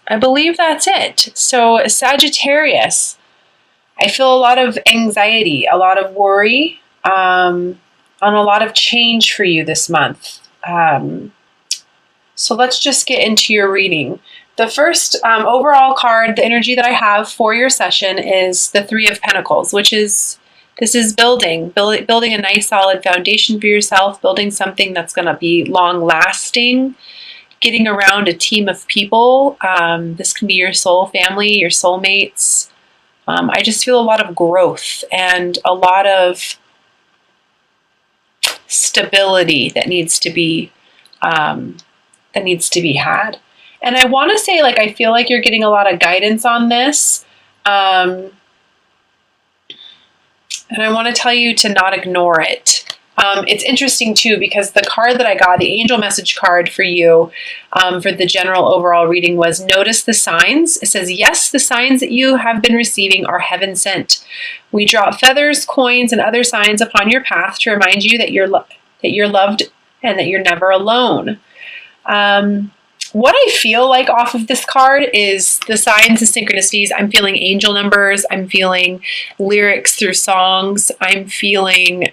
I believe that's it. So Sagittarius, I feel a lot of anxiety, a lot of worry, on a lot of change for you this month. So let's just get into your reading. The first overall card, the energy that I have for your session is the Three of Pentacles, which is, this is building a nice solid foundation for yourself, building something that's going to be long lasting, getting around a team of people. This can be your soul family, your soulmates. I just feel a lot of growth and a lot of stability that needs to be had. And I want to say, like, I feel like you're getting a lot of guidance on this. And I want to tell you to not ignore it. It's interesting too, because the card that I got, the angel message card for you, for the general overall reading, was notice the signs. It says, yes, the signs that you have been receiving are heaven sent. We drop feathers, coins, and other signs upon your path to remind you that you're loved and that you're never alone. What I feel like off of this card is the signs and synchronicities. I'm feeling angel numbers. I'm feeling lyrics through songs. I'm feeling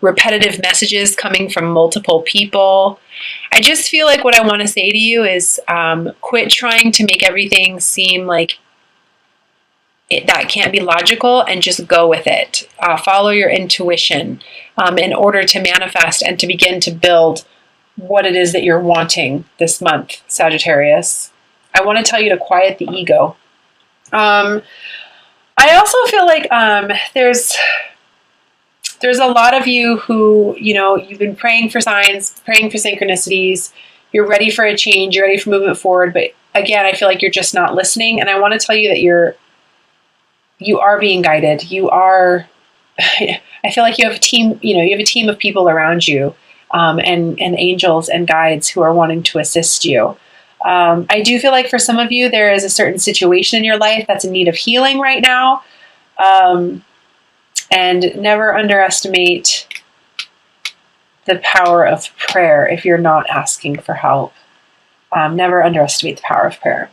repetitive messages coming from multiple people. I just feel like what I want to say to you is quit trying to make everything seem like that can't be logical, and just go with it. Follow your intuition in order to manifest and to begin to build what it is that you're wanting this month, Sagittarius. I want to tell you to quiet the ego. I also feel like there's a lot of you who, you've been praying for signs, praying for synchronicities. You're ready for a change. You're ready for movement forward. But again, I feel like you're just not listening. And I want to tell you that you are being guided. You are, I feel like you have a team, you have a team of people around you. And angels and guides who are wanting to assist you. I do feel like for some of you, there is a certain situation in your life that's in need of healing right now. And never underestimate the power of prayer if you're not asking for help. Never underestimate the power of prayer.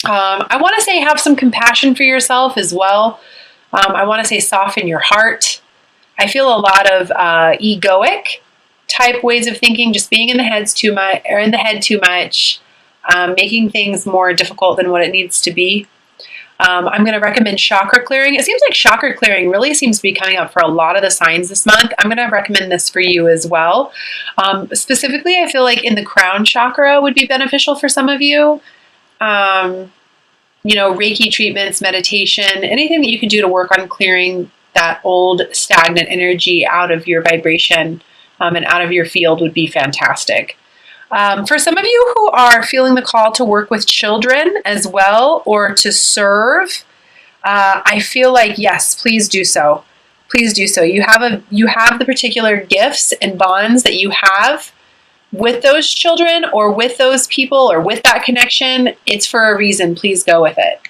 I want to say have some compassion for yourself as well. I want to say soften your heart. I feel a lot of egoic type ways of thinking, just being in the head too much, making things more difficult than what it needs to be. I'm going to recommend chakra clearing. It seems like chakra clearing really seems to be coming up for a lot of the signs this month. I'm going to recommend this for you as well. Specifically, I feel like in the crown chakra would be beneficial for some of you. Reiki treatments, meditation, anything that you can do to work on clearing that old stagnant energy out of your vibration and out of your field would be fantastic. For some of you who are feeling the call to work with children as well, or to serve, I feel like, yes, please do so. Please do so. You have the particular gifts and bonds that you have with those children or with those people or with that connection. It's for a reason. Please go with it.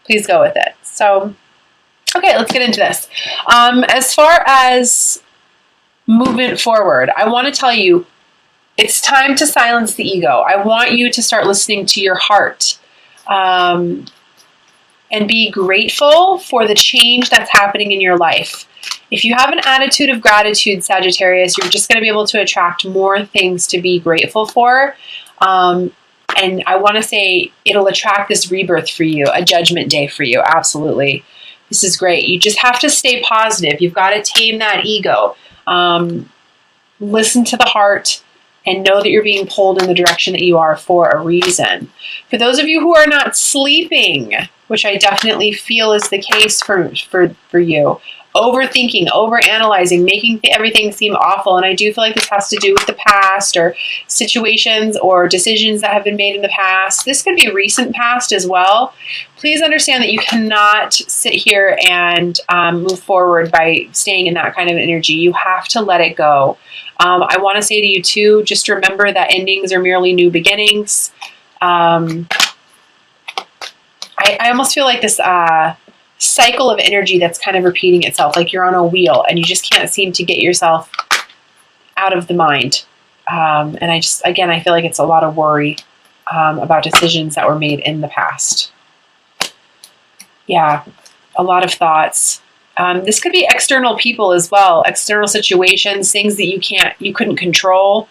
Please go with it. So, okay, let's get into this. As far as movement forward, I want to tell you, it's time to silence the ego. I want you to start listening to your heart and be grateful for the change that's happening in your life. If you have an attitude of gratitude, Sagittarius, you're just going to be able to attract more things to be grateful for. And I want to say it'll attract this rebirth for you, a judgment day for you. Absolutely. This is great. You just have to stay positive. You've got to tame that ego. Listen to the heart and know that you're being pulled in the direction that you are for a reason. For those of you who are not sleeping, which I definitely feel is the case for you, overthinking, overanalyzing, making everything seem awful. And I do feel like this has to do with the past or situations or decisions that have been made in the past. This could be recent past as well. Please understand that you cannot sit here and move forward by staying in that kind of energy. You have to let it go. I want to say to you too, just remember that endings are merely new beginnings. I almost feel like this cycle of energy that's kind of repeating itself, like you're on a wheel and you just can't seem to get yourself out of the mind. And I feel like it's a lot of worry. about decisions that were made in the past. Yeah, a lot of thoughts. This could be external people as well, external situations, things that you couldn't control,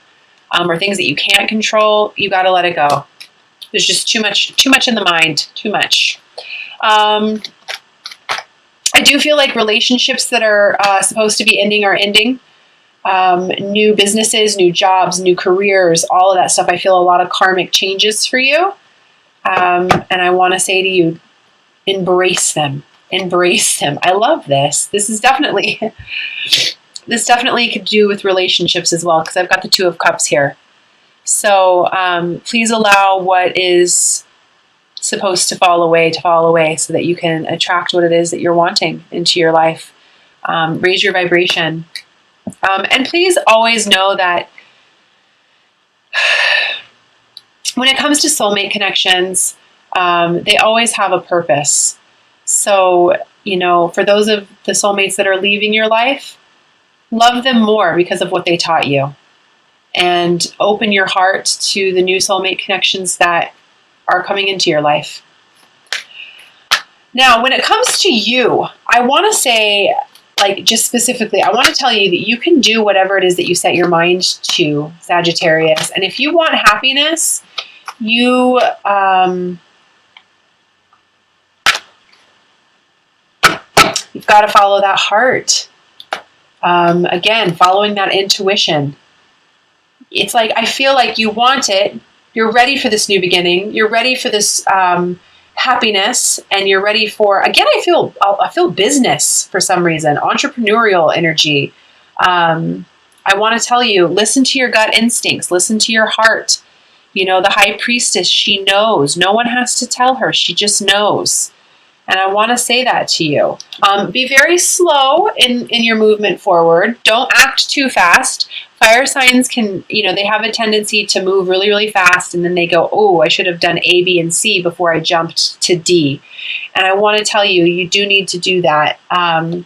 or things that you can't control. You got to let it go. There's just too much in the mind, too much. I do feel like relationships that are supposed to be ending are ending. New businesses, new jobs, new careers, all of that stuff. I feel a lot of karmic changes for you. And I want to say to you, embrace them. Embrace them. I love this. This definitely could do with relationships as well, because I've got the Two of Cups here. So please allow what is supposed to fall away so that you can attract what it is that you're wanting into your life. Raise your vibration. And please always know that when it comes to soulmate connections, they always have a purpose. So, for those of the soulmates that are leaving your life, love them more because of what they taught you. And open your heart to the new soulmate connections that are coming into your life. Now, when it comes to you, I want to say, just specifically, I want to tell you that you can do whatever it is that you set your mind to, Sagittarius. And if you want happiness, you've got to follow that heart. Again, following that intuition. It's like, I feel like you want it. You're ready for this new beginning. You're ready for this happiness, and you're ready for, again, I feel business for some reason, entrepreneurial energy. I want to tell you, listen to your gut instincts, listen to your heart. The high priestess, she knows. No one has to tell her. She just knows. And I want to say that to you. Be very slow in your movement forward. Don't act too fast. Fire signs can, they have a tendency to move really, really fast. And then they go, oh, I should have done A, B, and C before I jumped to D. And I want to tell you, you do need to do that. But,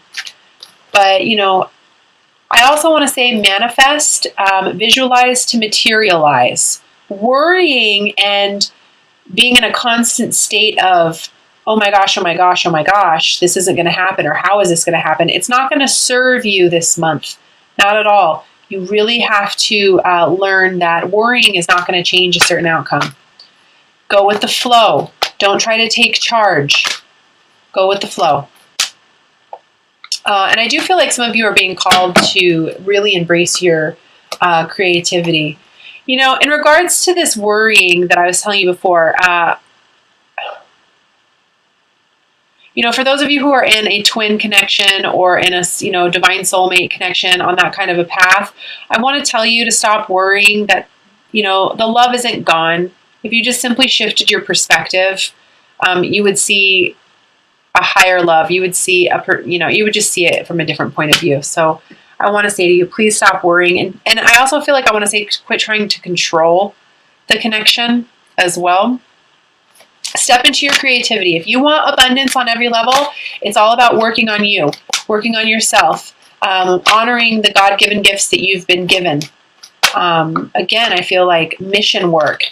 I also want to say manifest, visualize to materialize. Worrying and being in a constant state of, oh my gosh, oh my gosh, oh my gosh, this isn't going to happen, or how is this going to happen? It's not going to serve you this month. Not at all. You really have to learn that worrying is not going to change a certain outcome. Go with the flow. Don't try to take charge. Go with the flow. And I do feel like some of you are being called to really embrace your creativity. In regards to this worrying that I was telling you before, for those of you who are in a twin connection or in a, divine soulmate connection on that kind of a path, I want to tell you to stop worrying that, the love isn't gone. If you just simply shifted your perspective, you would see a higher love. You would see you would just see it from a different point of view. So I want to say to you, please stop worrying. And I also feel like I want to say, quit trying to control the connection as well. Step into your creativity. If you want abundance on every level, it's all about working on you, working on yourself, honoring the God-given gifts that you've been given. Again, I feel like mission work,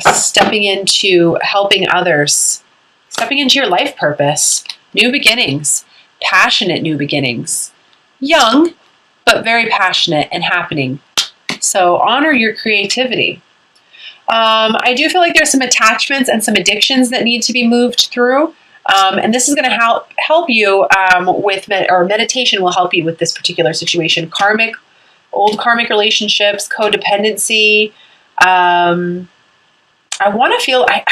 stepping into helping others, stepping into your life purpose, new beginnings, passionate new beginnings, young, but very passionate and happening. So honor your creativity. I do feel like there's some attachments and some addictions that need to be moved through. And this is going to help you meditation will help you with this particular situation. Old karmic relationships, codependency. What I feel like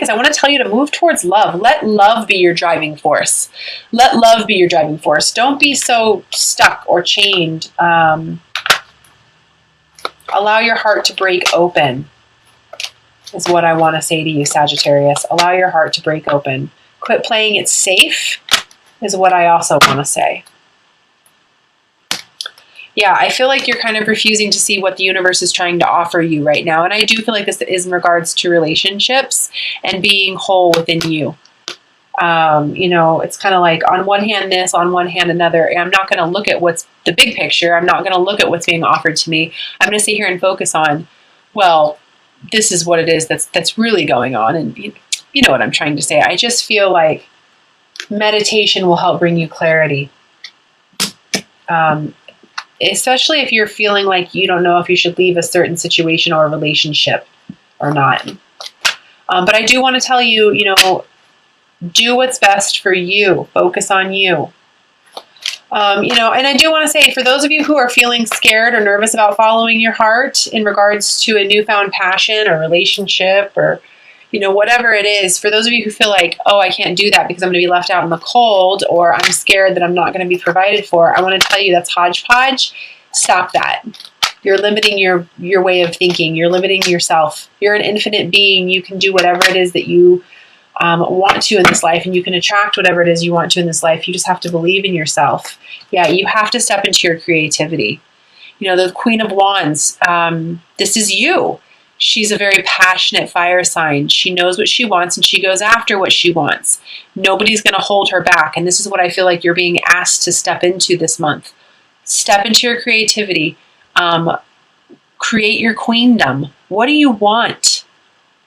is I want to tell you to move towards love. Let love be your driving force. Let love be your driving force. Don't be so stuck or chained. Allow your heart to break open. Is what I want to say to you, Sagittarius. Allow your heart to break open. Quit playing it safe is what I also want to say. Yeah, I feel like you're kind of refusing to see what the universe is trying to offer you right now. And I do feel like this is in regards to relationships and being whole within you. It's kind of like on one hand this, on one hand another. And I'm not going to look at what's the big picture. I'm not going to look at what's being offered to me. I'm going to sit here and focus on, well, this is what it is that's really going on. And you know what I'm trying to say. I just feel like meditation will help bring you clarity. Especially if you're feeling like you don't know if you should leave a certain situation or a relationship or not. But I do want to tell you, do what's best for you. Focus on you. And I do want to say, for those of you who are feeling scared or nervous about following your heart in regards to a newfound passion or relationship or, whatever it is, for those of you who feel like, oh, I can't do that because I'm going to be left out in the cold, or I'm scared that I'm not going to be provided for, I want to tell you that's hodgepodge. Stop that. You're limiting your way of thinking. You're limiting yourself. You're an infinite being. You can do whatever it is that you want to in this life, and you can attract whatever it is you want to in this life. You just have to believe in yourself. Yeah, you have to step into your creativity. The Queen of Wands, this is you. She's a very passionate fire sign. She knows what she wants and she goes after what she wants. Nobody's going to hold her back. And this is what I feel like you're being asked to step into this month. Step into your creativity. Create your queendom. What do you want?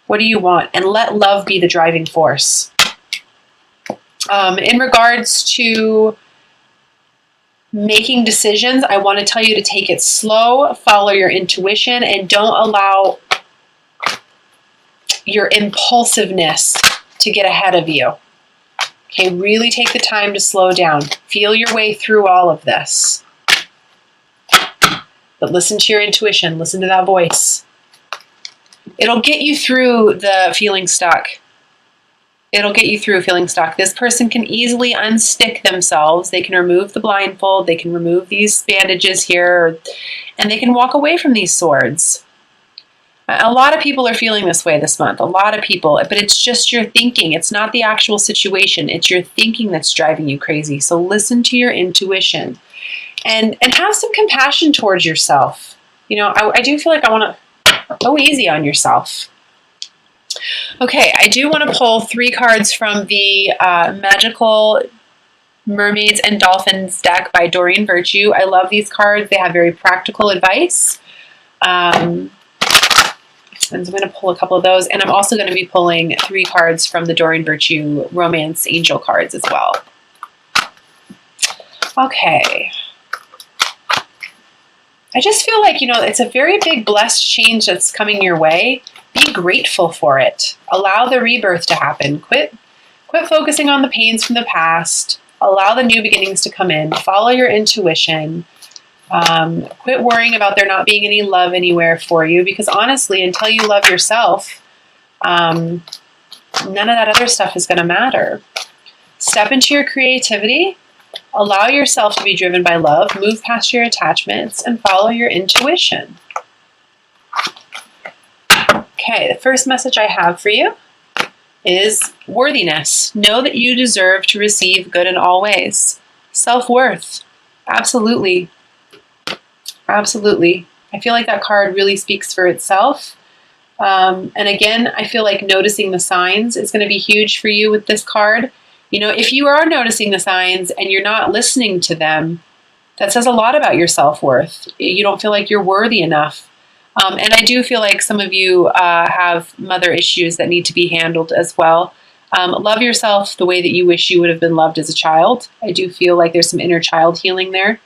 What do you want? And let love be the driving force. In regards to making decisions, I want to tell you to take it slow, follow your intuition, and don't allow your impulsiveness to get ahead of you. Okay, really take the time to slow down. Feel your way through all of this. But listen to your intuition. Listen to that voice. It'll get you through the feeling stuck. It'll get you through feeling stuck. This person can easily unstick themselves. They can remove the blindfold. They can remove these bandages here. And they can walk away from these swords. A lot of people are feeling this way this month. A lot of people. But it's just your thinking. It's not the actual situation. It's your thinking that's driving you crazy. So listen to your intuition. And have some compassion towards yourself. I do feel like I want to go easy on yourself. Okay, I do want to pull 3 cards from the Magical Mermaids and Dolphins deck by Doreen Virtue. I love these cards. They have very practical advice. And so I'm going to pull a couple of those. And I'm also going to be pulling 3 cards from the Doreen Virtue Romance Angel cards as well. Okay. I just feel like, it's a very big blessed change that's coming your way. Be grateful for it. Allow the rebirth to happen. Quit focusing on the pains from the past. Allow the new beginnings to come in. Follow your intuition. Quit worrying about there not being any love anywhere for you, because honestly, until you love yourself, none of that other stuff is going to matter. Step into your creativity. Allow yourself to be driven by love, move past your attachments, and follow your intuition. Okay, the first message I have for you is worthiness. Know that you deserve to receive good in all ways. Self-worth. Absolutely. Absolutely. I feel like that card really speaks for itself. And again, I feel like noticing the signs is going to be huge for you with this card. If you are noticing the signs and you're not listening to them, that says a lot about your self-worth. You don't feel like you're worthy enough. And I do feel like some of you have mother issues that need to be handled as well. Love yourself the way that you wish you would have been loved as a child. I do feel like there's some inner child healing there,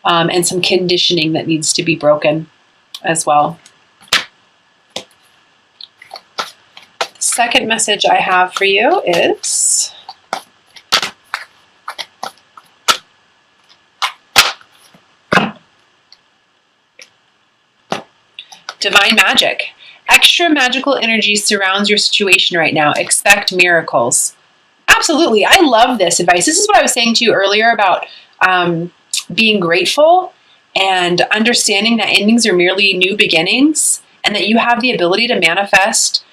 and some conditioning that needs to be broken as well. The second message I have for you is divine magic. Extra magical energy surrounds your situation right now. Expect miracles. Absolutely. I love this advice. This is what I was saying to you earlier about being grateful and understanding that endings are merely new beginnings, and that you have the ability to manifest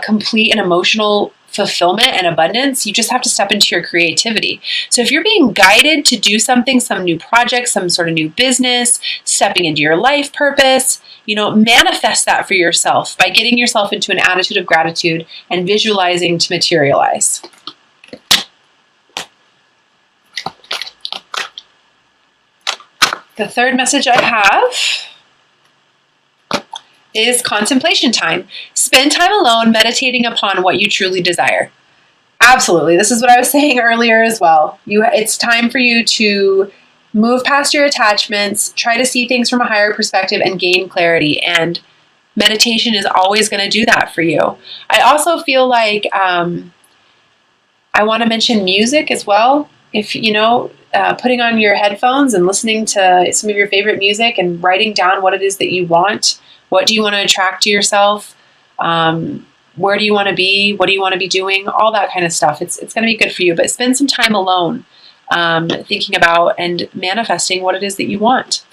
complete and emotional fulfillment and abundance. You just have to step into your creativity. So if you're being guided to do something, some new project, some sort of new business, stepping into your life purpose, manifest that for yourself by getting yourself into an attitude of gratitude and visualizing to materialize. The third message I have is contemplation time. Spend time alone meditating upon what you truly desire. Absolutely. This is what I was saying earlier as well. It's time for you to move past your attachments, try to see things from a higher perspective, and gain clarity. And meditation is always going to do that for you. I also feel like I want to mention music as well. If putting on your headphones and listening to some of your favorite music and writing down what it is that you want. What do you want to attract to yourself? Where do you want to be? What do you want to be doing? All that kind of stuff. It's going to be good for you. But spend some time alone thinking about and manifesting what it is that you want.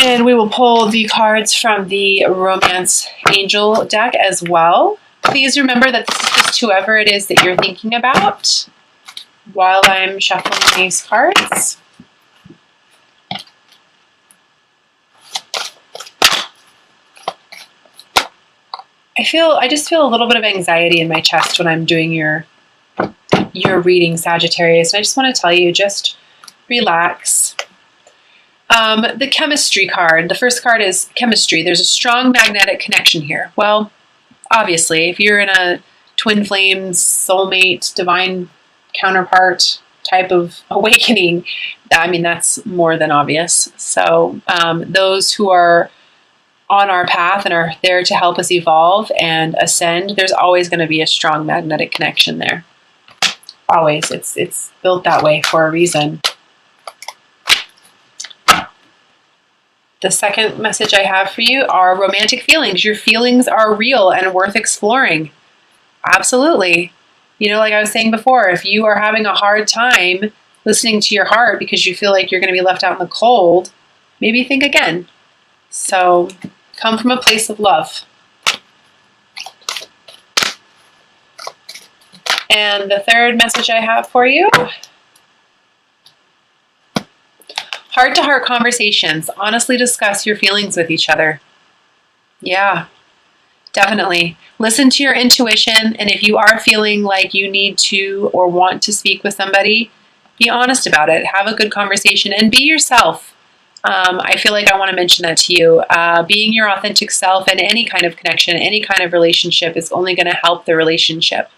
And we will pull the cards from the Romance Angel deck as well. Please remember that this is just whoever it is that you're thinking about while I'm shuffling these cards. I just feel a little bit of anxiety in my chest when I'm doing your reading, Sagittarius. And I just want to tell you, just relax. The chemistry card. The first card is chemistry. There's a strong magnetic connection here. Well, obviously, if you're in a twin flames, soulmate, divine counterpart type of awakening, that's more than obvious. So those who are on our path and are there to help us evolve and ascend, there's always going to be a strong magnetic connection there. Always. It's built that way for a reason. The second message I have for you are romantic feelings. Your feelings are real and worth exploring. Absolutely. Like I was saying before, if you are having a hard time listening to your heart because you feel like you're going to be left out in the cold, maybe think again. So come from a place of love. And the third message I have for you, heart-to-heart conversations. Honestly discuss your feelings with each other. Yeah, definitely. Listen to your intuition, and if you are feeling like you need to or want to speak with somebody, be honest about it. Have a good conversation and be yourself. I feel like I want to mention that to you. Being your authentic self in any kind of connection, any kind of relationship is only going to help the relationship.